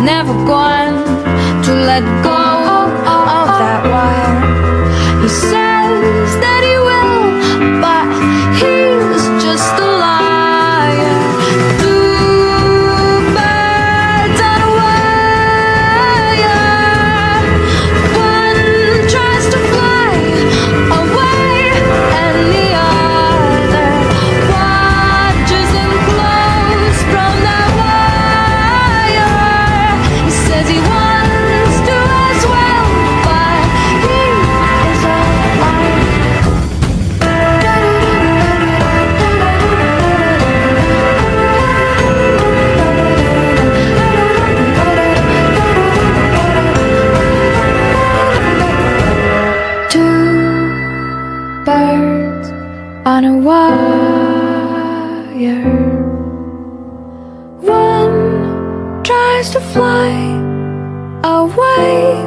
never going to let go of that wire. He says that he will, but he's just a liar. Two birds on a wire. One tries to fly away, and the other watches him close from that wire. He says he wants to as well, but he is a liar. Two birds on a wire. One tries to fly away,